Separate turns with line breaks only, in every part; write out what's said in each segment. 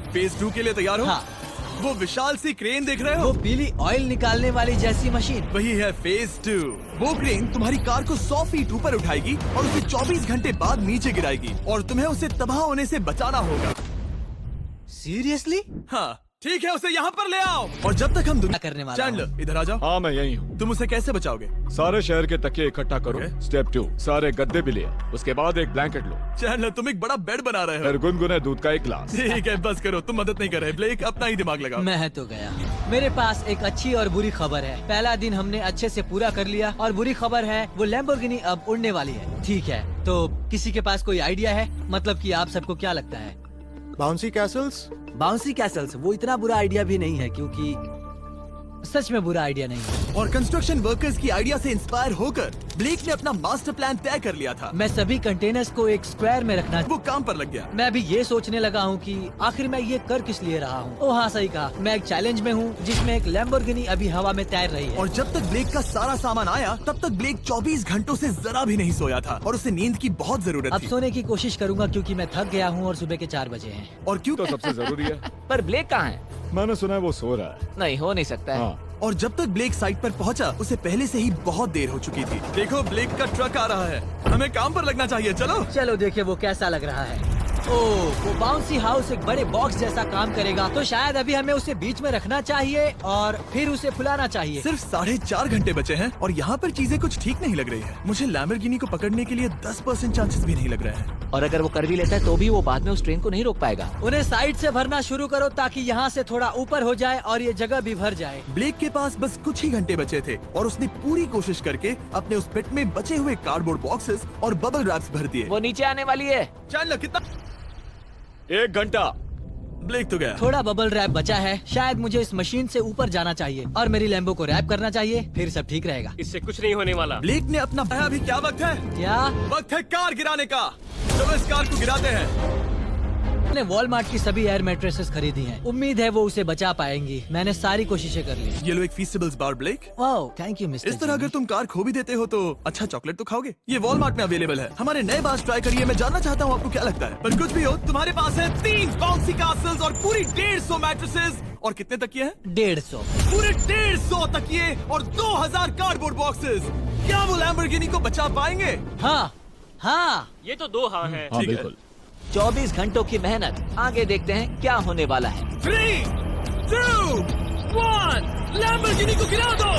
Phase 2 के लिए तैयार हो?
हाँ।
वो विशाल सी क्रेन देख रहे हो?
वो पीली ऑयल निकालने वाली जैसी मशीन।
वही है फेज 2। वो क्रेन तुम्हारी कार को 100 फीट ऊपर उठाएगी और उसे 24 घंटे बाद नीचे गिराएगी और तुम्हें उसे तबाह होने से बचाना होगा।
सीरियसली?
हाँ ठीक है, उसे यहाँ पर ले आओ। और जब तक हम दुनिया
करने वाला
चैंडलर इधर आ जाओ।
हाँ मैं यही हूँ।
तुम उसे कैसे बचाओगे?
सारे शहर के तकिए इकट्ठा करो। स्टेप 2, सारे गद्दे भी ले आओ। उसके बाद एक ब्लैंकेट लो।
चैंडलर तुम एक बड़ा बेड बना रहे हो।
फिर गुनगुने दूध का एक गिलास।
ठीक है बस करो, तुम मदद नहीं कर रहे। ब्लेक अपना ही दिमाग लगाओ।
मैं तो गया। मेरे पास एक अच्छी और बुरी खबर है। पहला दिन हमने अच्छे से पूरा कर लिया और बुरी खबर है वो लैम्बोर्गिनी अब उड़ने वाली है। ठीक है, तो किसी के पास कोई आइडिया है? मतलब कि आप सबको क्या लगता है?
Bouncy Castle's?
बाउंसी कैसल्स वो इतना बुरा आइडिया भी नहीं है, क्योंकि सच में बुरा आइडिया नहीं है।
और कंस्ट्रक्शन वर्कर्स की आइडिया से इंस्पायर होकर ब्लेक ने अपना मास्टर प्लान तय कर लिया था।
मैं सभी कंटेनर्स को एक स्क्वायर में रखना।
वो काम पर लग गया।
मैं अभी ये सोचने लगा हूँ कि आखिर मैं ये कर किस लिए रहा हूँ। ओह हाँ सही कहा, मैं एक चैलेंज में हूँ जिसमें एक लैम्बोर्गिनी अभी हवा में तैर रही है।
और जब तक ब्लेक का सारा सामान आया तब तक ब्लेक 24 घंटों से जरा भी नहीं सोया था और उसे नींद की बहुत जरूरत
अब
थी।
सोने की कोशिश करूंगा क्योंकि मैं थक गया हूँ और सुबह के 4 बजे हैं।
और क्यों?
तो सबसे जरूरी है।
पर ब्लेक कहाँ है?
मैंने सुना है वो सो रहा है।
नहीं हो नहीं सकता है।
हाँ।
और जब तक ब्लेक साइट पर पहुंचा उसे पहले से ही बहुत देर हो चुकी थी। देखो ब्लेक का ट्रक आ रहा है, हमें काम पर लगना चाहिए। चलो
चलो देखे वो कैसा लग रहा है। ओह वो बाउंसी हाउस एक बड़े बॉक्स जैसा काम करेगा, तो शायद अभी हमें उसे बीच में रखना चाहिए और फिर उसे फुलाना चाहिए।
सिर्फ 4.5 घंटे बचे हैं और यहाँ पर चीजें कुछ ठीक नहीं लग रही है। मुझे लैम्बोर्गिनी को पकड़ने के लिए 10% चांसेस भी नहीं लग रहे हैं।
और अगर वो कर भी लेता है तो भी वो बाद में उस ट्रेन को नहीं रोक पाएगा।
उन्हें साइड से भरना शुरू करो ताकि यहाँ से थोड़ा ऊपर हो जाए और ये जगह भी भर जाए।
ब्लेक के पास बस कुछ ही घंटे बचे थे और उसने पूरी कोशिश करके अपने उस पिट में बचे हुए कार्डबोर्ड बॉक्सेस और बबल रैप्स भर दिए।
वो नीचे आने वाली है।
चैंडलर कितना?
1 घंटा।
ब्लेक तो गया।
थोड़ा बबल रैप बचा है। शायद मुझे इस मशीन से ऊपर जाना चाहिए और मेरी लैम्बो को रैप करना चाहिए, फिर सब ठीक रहेगा।
इससे कुछ नहीं होने वाला।
ब्लेक ने अपना अभी क्या वक्त है?
क्या?
वक्त है कार गिराने का। चलो इस कार को गिराते हैं।
मैंने वॉलमार्ट की सभी एयर मैट्रेसेस खरीदी हैं। उम्मीद है वो उसे बचा पाएंगी। मैंने सारी कोशिशें कर ली।
ये लो एक फीस्टेबल्स बार ब्लेक।
Wow thank you mister.
इस तरह अगर तुम कार खो भी देते हो तो अच्छा चॉकलेट तो खाओगे। ये वॉलमार्ट में अवेलेबल है। हमारे नए बार ट्राई करिए। मैं जानना चाहता हूँ आपको क्या लगता है। पर कुछ भी हो, तुम्हारे पास है 3 बाउंसी कासल्स और पूरी 150 मैट्रेसेस और कितने तकिए हैं?
150।
पूरे 150 तकिए और 2000 कार्डबोर्ड बॉक्सेस। क्या वो लैम्बोर्गिनी को बचा पाएंगे?
हाँ हाँ
ये तो 2 हाँ है।
हाँ
ठीक है।
बिल्कुल।
24 घंटों की मेहनत, आगे देखते हैं क्या होने वाला है।
3, 2, 1 लैम्बोर्गिनी को गिरा दो।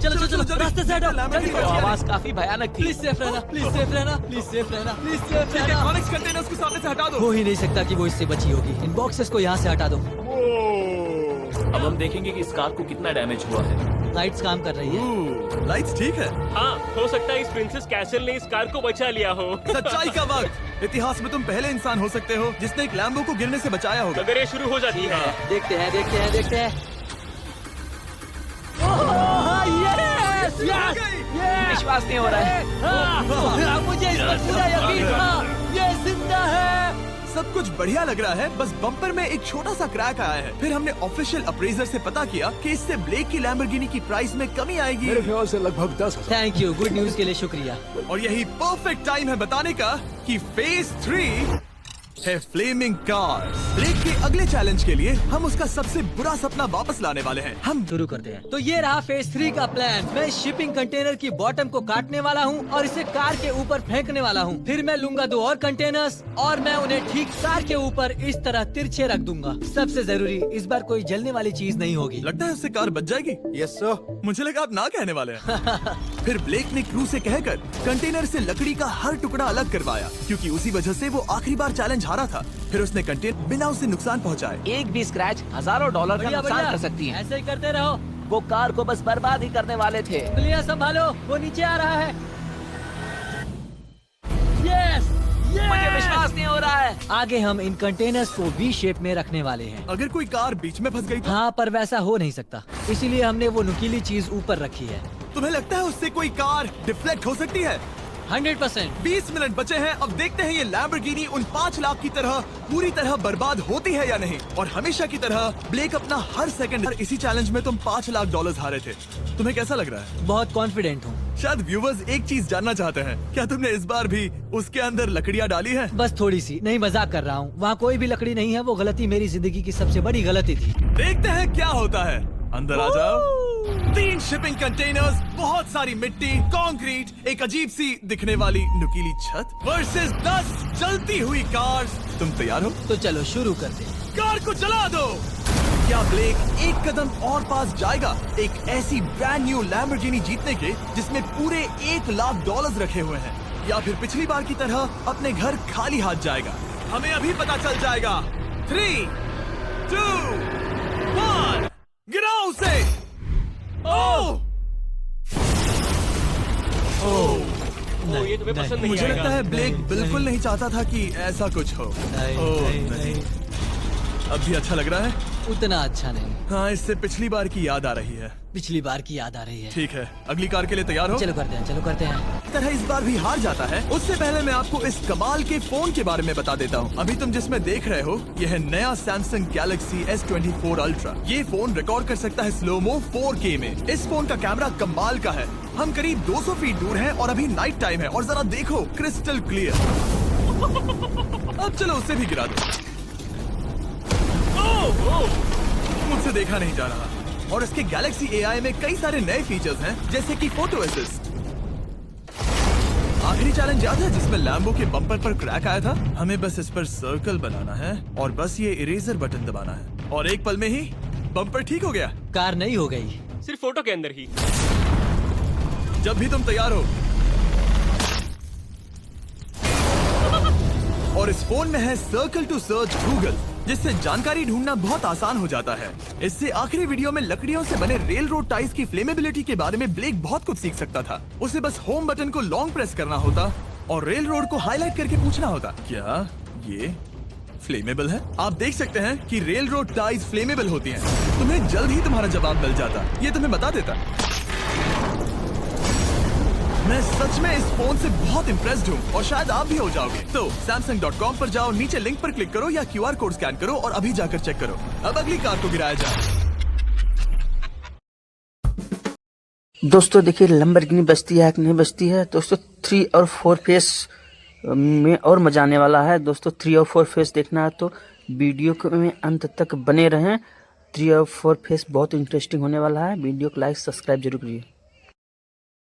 चलो चलो चलो रास्ते से हटो।
लैम्बोर्गिनी
वो आवाज काफी भयानक थी।
प्लीज सेफ रहना, प्लीज सेफ रहना, प्लीज सेफ रहना, प्लीज सेफ रहना।
इलेक्ट्रॉनिक्स कंटेनर्स को सामने से हटा दो।
हो ही नहीं सकता कि वो इससे बची होगी। इन बॉक्सेस को यहाँ से हटा दो।
अब हम देखेंगे कि इस कार को कितना डैमेज हुआ है।
लाइट्स काम कर रही है।
लाइट्स ठीक है।
हाँ हो सकता है इस प्रिंसेस कैसल ने इस कार को बचा लिया हो।
सच्चाई का वक्त। इतिहास में तुम पहले इंसान हो सकते हो जिसने एक लैम्बो को गिरने से बचाया होगा।
अगर ये शुरू हो जाती है।
देखते हैं देखते हैं देखते हैं। Yes yes yes.
विश्वास नहीं हो रहा है।
हाँ, मुझे इस पर पूरा यकीन था। ये जिंदा है।
सब कुछ बढ़िया लग रहा है, बस बम्पर में एक छोटा सा क्रैक आया है। फिर हमने ऑफिशियल अप्रेजर से पता किया कि इससे ब्लेक की लैम्बोर्गिनी की प्राइस में कमी आएगी।
मेरे ख्याल से लगभग 10,000।
थैंक यू, गुड न्यूज के लिए शुक्रिया।
और यही परफेक्ट टाइम है बताने का कि फेज 3 है फ्लेमिंग कार। ब्लेक के अगले चैलेंज के लिए हम उसका सबसे बुरा सपना वापस लाने वाले हैं। हम
शुरू करते हैं। तो ये रहा फेज 3 का प्लान। मैं शिपिंग कंटेनर की बॉटम को काटने वाला हूँ और इसे कार के ऊपर फेंकने वाला हूँ। फिर मैं लूंगा 2 और कंटेनर्स और मैं उन्हें ठीक कार के ऊपर इस तरह तिरछे रख दूंगा। सबसे जरूरी, इस बार कोई जलने वाली चीज नहीं होगी।
लगता है उससे कार बच जाएगी।
Yes sir.
मुझे लगा आप ना कहने वाले हैं। फिर ब्लेक ने क्रू से कहकर कंटेनर से लकड़ी का हर टुकड़ा अलग करवाया, क्योंकि उसी वजह से वो आखिरी बार चैलेंज हारा था। फिर उसने कंटेनर बिना उसे नुकसान पहुंचाए।
एक भी स्क्रैच हजारों डॉलर का
बढ़िया,
नुकसान
बढ़िया।
कर सकती है।
ऐसे ही करते रहो।
वो कार को बस बर्बाद ही करने वाले थे।
पुलिया संभालो, वो नीचे आ रहा है। यस
मुझे विश्वास नहीं हो रहा है।
आगे हम इन कंटेनर्स को वी शेप में रखने वाले हैं।
अगर कोई कार बीच में फंस गई तो?
हाँ पर वैसा हो नहीं सकता, इसीलिए हमने वो नुकीली चीज ऊपर रखी है।
तुम्हें लगता है उससे कोई कार डिफ्लेक्ट हो सकती है?
100%।
20 मिनट बचे हैं। अब देखते हैं ये लैम्बोर्गिनी उन 5 लाख की तरह पूरी तरह बर्बाद होती है या नहीं। और हमेशा की तरह ब्लेक अपना हर सेकंड। इसी चैलेंज में तुम $5 लाख हारे थे। तुम्हें कैसा लग रहा है?
बहुत कॉन्फिडेंट हूँ।
शायद व्यूवर्स एक चीज जानना चाहते हैं, क्या तुमने इस बार भी उसके अंदर लकड़ियाँ डाली हैं?
बस थोड़ी सी, नहीं मजाक कर रहा हूँ। वहाँ कोई भी लकड़ी नहीं है। वो गलती मेरी जिंदगी की सबसे बड़ी गलती थी।
देखते हैं क्या होता है। अंदर आ जाओ। 3 शिपिंग कंटेनर्स, बहुत सारी मिट्टी, कंक्रीट, एक अजीब सी दिखने वाली नुकीली छत वर्सेस 10 जलती हुई कार्स। तुम तैयार हो?
तो चलो शुरू करते हैं।
कार को चला दो। क्या ब्लेक एक कदम और पास जाएगा एक ऐसी ब्रांड न्यू लैम्बोर्गिनी जीतने के जिसमें पूरे $1 लाख रखे हुए हैं, या फिर पिछली बार की तरह अपने घर खाली हाथ जाएगा? हमें अभी पता चल जाएगा। 3, 2, 1, गिराओ उसे। ओह
ओ, ये तुम्हें पसंद नहीं
मुझे
आएगा।
लगता है ब्लेक बिल्कुल नहीं चाहता था कि ऐसा कुछ हो। ओह, नहीं। अब भी अच्छा लग रहा है?
उतना अच्छा नहीं।
हाँ, इससे पिछली बार की याद आ रही है।
पिछली बार की याद आ रही है।
ठीक है, अगली कार के लिए तैयार हो?
चलो करते हैं, चलो करते हैं।
इस तरह इस बार भी हार जाता है। उससे पहले मैं आपको इस कमाल के फोन के बारे में बता देता हूँ। अभी तुम जिसमें देख रहे हो, यह है नया सैमसंग गैलेक्सी S24 अल्ट्रा। ये फोन रिकॉर्ड कर सकता है स्लोमो 4K में। इस फोन का कैमरा कमाल का है। हम करीब 200 फीट दूर हैं और अभी नाइट टाइम है, और जरा देखो, क्रिस्टल क्लियर। अब चलो उसे भी गिरा दो। मुझसे देखा नहीं जा रहा। और इसके गैलेक्सी AI में कई सारे नए फीचर्स हैं, जैसे कि फोटो असिस्ट। आखिरी चैलेंज याद है जिसमें लैम्बो के बम्पर पर क्रैक आया था? हमें बस इस पर सर्कल बनाना है और बस ये इरेजर बटन दबाना है, और एक पल में ही बम्पर ठीक हो गया।
कार नहीं हो गई।
सिर्फ फोटो के अंदर ही।
जब भी तुम तैयार हो। और इस फोन में है सर्कल टू सर्च गूगल, जिससे जानकारी ढूंढना बहुत आसान हो जाता है। इससे आखिरी वीडियो में लकड़ियों से बने रेल रोड टाइज की फ्लेमेबिलिटी के बारे में ब्लेक बहुत कुछ सीख सकता था। उसे बस होम बटन को लॉन्ग प्रेस करना होता और रेल रोड को हाईलाइट करके पूछना होता, क्या ये फ्लेमेबल है? आप देख सकते हैं कि रेल रोड टाइज फ्लेमेबल होती हैं। तुम्हें जल्द ही तुम्हारा जवाब मिल जाता। ये तुम्हें बता देता। मैं सच में इस फोन से बहुत इम्प्रेस्ड हूँ, और शायद आप भी हो जाओगे। तो Samsung.com पर जाओ, नीचे लिंक पर क्लिक करो या QR कोड स्कैन करो और अभी जाकर चेक करो। अब अगली कार को गिराया जाए।
दोस्तों देखिए, लैम्बोर्गिनी बचती है कि नहीं बचती है। दोस्तों 3 और 4 फेस में और मजा आने वाला है। दोस्तों 3 और 4 फेस देखना है तो वीडियो को में अंत तक बने रहें। 3 और 4 फेस बहुत इंटरेस्टिंग होने वाला है। वीडियो को लाइक सब्सक्राइब जरूर करिए।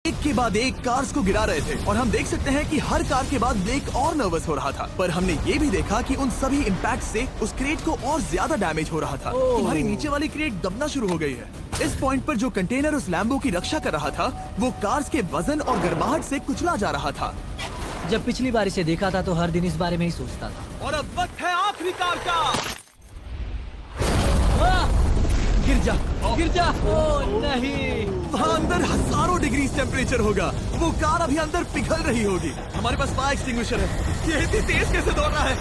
एक के बाद एक कार्स को गिरा रहे थे, और हम देख सकते हैं कि हर कार के बाद ब्लेक और नर्वस हो रहा था। पर हमने ये भी देखा कि उन सभी इम्पैक्ट से उस क्रेट को और ज्यादा डैमेज हो रहा था। तुम्हारी नीचे वाली क्रेट दबना शुरू हो गई है। इस पॉइंट पर जो कंटेनर उस लैम्बो की रक्षा कर रहा था, वो कार्स के वजन और गर्माहट से कुचला जा रहा था।
जब पिछली बार इसे देखा था तो हर दिन इस बारे में ही सोचता था।
और अब वक्त है आखिरी कार का।
गिर जा, गिर जा। ओ नहीं।
वहाँ अंदर हजारों डिग्री टेम्परेचर होगा। वो कार अभी अंदर पिघल रही होगी। हमारे पास फायर एक्सटिंग्विशर है। ये इतनी तेज कैसे दौड़ रहा है?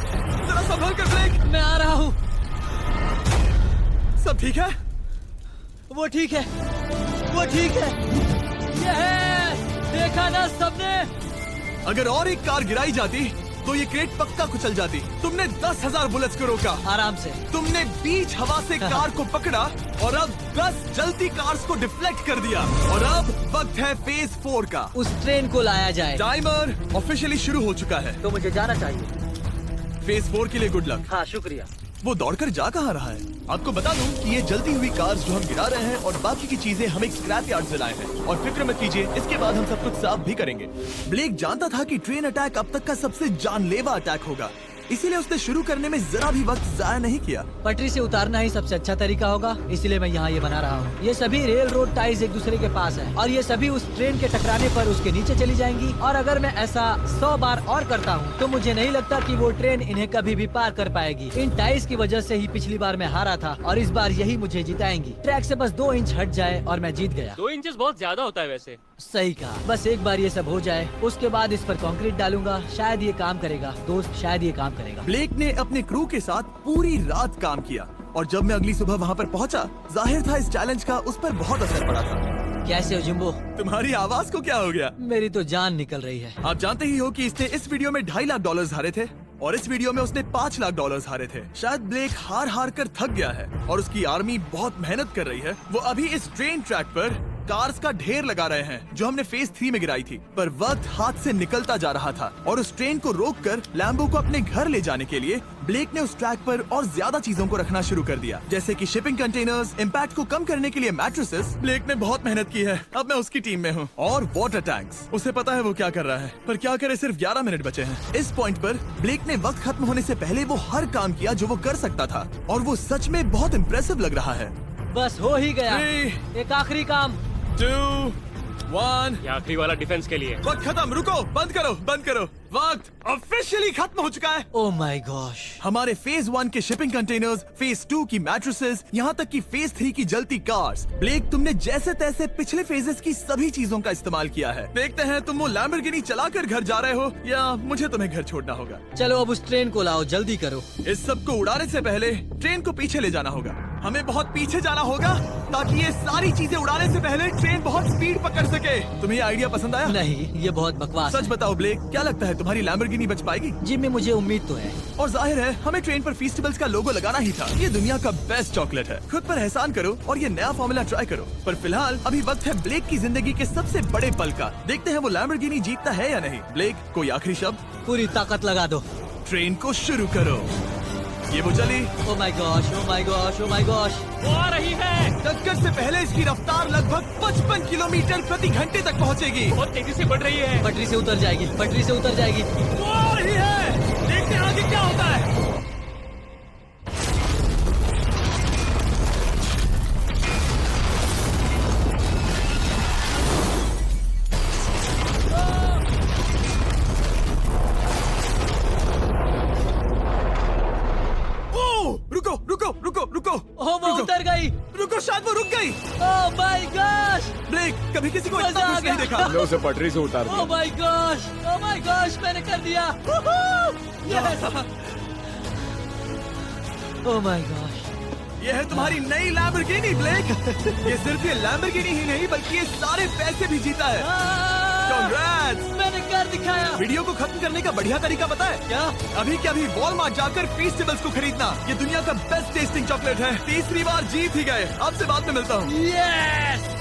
जरा संभल कर ब्रेक।
मैं आ रहा हूँ।
सब ठीक है?
वो ठीक है, वो ठीक है। ये है, देखा ना सबने।
अगर और एक कार गिराई जाती तो ये क्रेट पक्का कुचल जाती। तुमने 10,000 बुलेट्स को रोका।
आराम से।
तुमने बीच हवा से कार को पकड़ा और अब 10 जलती कार्स को डिफ्लेक्ट कर दिया। और अब वक्त है फेज 4 का।
उस ट्रेन को लाया जाए।
टाइमर ऑफिशियली शुरू हो चुका है।
तो मुझे जाना चाहिए।
फेज 4 के लिए गुड लक।
हाँ शुक्रिया।
वो दौड़कर जा कहाँ रहा है? आपको बता दूं कि ये जलती हुई कार्स जो हम गिरा रहे हैं और बाकी की चीजें हम एक स्क्रैप यार्ड से लाए हैं, और फिक्र मत कीजिए, इसके बाद हम सब कुछ साफ भी करेंगे। ब्लेक जानता था कि ट्रेन अटैक अब तक का सबसे जानलेवा अटैक होगा, इसीलिए उसने शुरू करने में जरा भी वक्त जाया नहीं किया।
पटरी से उतारना ही सबसे अच्छा तरीका होगा, इसलिए मैं यहाँ ये बना रहा हूँ। ये सभी रेल रोड टाइज एक दूसरे के पास है, और ये सभी उस ट्रेन के टकराने पर उसके नीचे चली जाएंगी। और अगर मैं ऐसा 100 बार और करता हूँ तो मुझे नहीं लगता कि वो ट्रेन इन्हें कभी भी पार कर पाएगी। इन टाइज की वजह से ही पिछली बार मैं हारा था, और इस बार यही मुझे जिताएंगी। ट्रैक से बस 2 इंच हट जाए और मैं जीत गया।
2 इंचेस बहुत ज्यादा होता है वैसे।
सही कहा। बस एक बार ये सब हो जाए, उसके बाद इस पर कंक्रीट डालूंगा। शायद ये काम करेगा दोस्त, शायद ये काम करेगा।
ब्लेक ने अपने क्रू के साथ पूरी रात काम किया, और जब मैं अगली सुबह वहाँ पर पहुँचा, जाहिर था इस चैलेंज का उस पर बहुत असर पड़ा था।
कैसे हो जिम्बो?
तुम्हारी आवाज को क्या हो गया?
मेरी तो जान निकल रही है।
आप जानते ही हो कि इसने इस वीडियो में $2.5 लाख हारे थे और इस वीडियो में उसने $5 लाख हारे थे। शायद ब्लेक हार कर थक गया है और उसकी आर्मी बहुत मेहनत कर रही है। वो अभी इस ट्रेन ट्रैक पर कार्स का ढेर लगा रहे हैं जो हमने फेज 3 में गिराई थी, पर वक्त हाथ से निकलता जा रहा था और उस ट्रेन को रोककर लैम्बो को अपने घर ले जाने के लिए ब्लेक ने उस ट्रैक पर और ज्यादा चीजों को रखना शुरू कर दिया, जैसे कि शिपिंग कंटेनर्स, इम्पैक्ट को कम करने के लिए मैट्रेसेस। ब्लेक ने बहुत मेहनत की है, अब मैं उसकी टीम में हूँ। और वाटर टैंक्स, उसे पता है वो क्या कर रहा है, पर क्या करे, सिर्फ 11 मिनट बचे हैं। इस पॉइंट पर ब्लेक ने वक्त खत्म होने से पहले वो हर काम किया जो वो कर सकता था और वो सच में बहुत इम्प्रेसिव लग रहा है।
बस हो ही गया।
3,
एक आखिरी काम।
2, 1।
ये आखिरी वाला डिफेंस के लिए।
वक्त खत्म, रुको, बंद करो। वक्त ऑफिशियली खत्म हो चुका है।
Oh my gosh.
हमारे फेज 1 के शिपिंग कंटेनर्स, फेज 2 की मैट्रेसेस, यहाँ तक कि फेज 3 की जलती कार्स। ब्लेक, तुमने जैसे तैसे पिछले फेजेस की सभी चीजों का इस्तेमाल किया है। देखते हैं तुम वो लैम्बोर्गिनी चलाकर घर जा रहे हो या मुझे तुम्हें घर छोड़ना होगा।
चलो अब उस ट्रेन को लाओ, जल्दी करो।
इस सब को उड़ाने से पहले ट्रेन को पीछे ले जाना होगा। हमें बहुत पीछे जाना होगा ताकि ये सारी चीजें उड़ाने से पहले ट्रेन बहुत स्पीड पकड़ सके। तुम्हें ये आइडिया पसंद आया?
नहीं, ये बहुत बकवास
सच
है।
बताओ ब्लेक, क्या लगता है तुम्हारी लैम्बोर्गिनी बच पाएगी?
जिम्मी, मुझे उम्मीद तो है।
और जाहिर है हमें ट्रेन पर फेस्टिवल्स का लोगो लगाना ही था। ये दुनिया का बेस्ट चॉकलेट है। खुद पर एहसान करो और ये नया फॉर्मूला ट्राई करो। पर फिलहाल अभी वक्त है ब्लेक की जिंदगी के सबसे बड़े पल का। देखते हैं वो लैम्बोर्गिनी जीतता है या नहीं। ब्लेक, कोई आखिरी शब्द?
पूरी ताकत लगा दो।
ट्रेन को शुरू करो। ये वो चली।
Oh my gosh, oh my gosh, oh my gosh.
वो आ रही है।
टक्कर से पहले इसकी रफ्तार लगभग 55 किलोमीटर प्रति घंटे तक पहुंचेगी।
बहुत तेजी से बढ़ रही है।
पटरी से उतर जाएगी, पटरी से उतर जाएगी।
वो आ रही है। देखते हैं आगे क्या होता है। रुको।
ओह, वो उतर गई।
रुको, शायद वो रुक गई।
Oh my gosh.
ब्लेक, कभी किसी को
मजा
इतना
आ
खुश नहीं
गया।
देखा।
हमने उसे पटरी से उतार
ओह
दिया।
My gosh, oh my gosh, मैंने कर दिया। Yes! Oh my gosh.
ये है तुम्हारी नई लैम्बोर्गिनी ब्लेक। ये सिर्फ ये लैम्बोर्गिनी ही नहीं बल्कि ये सारे पैसे भी जीता है। Congrats!
मैंने कर दिखाया।
वीडियो को खत्म करने का बढ़िया तरीका पता है
क्या?
अभी के अभी वॉलमार्ट जाकर फेस्टिवल्स को खरीदना। ये दुनिया का बेस्ट टेस्टिंग चॉकलेट है। तीसरी बार जीत ही गए। आपसे बाद में मिलता हूँ।
यस।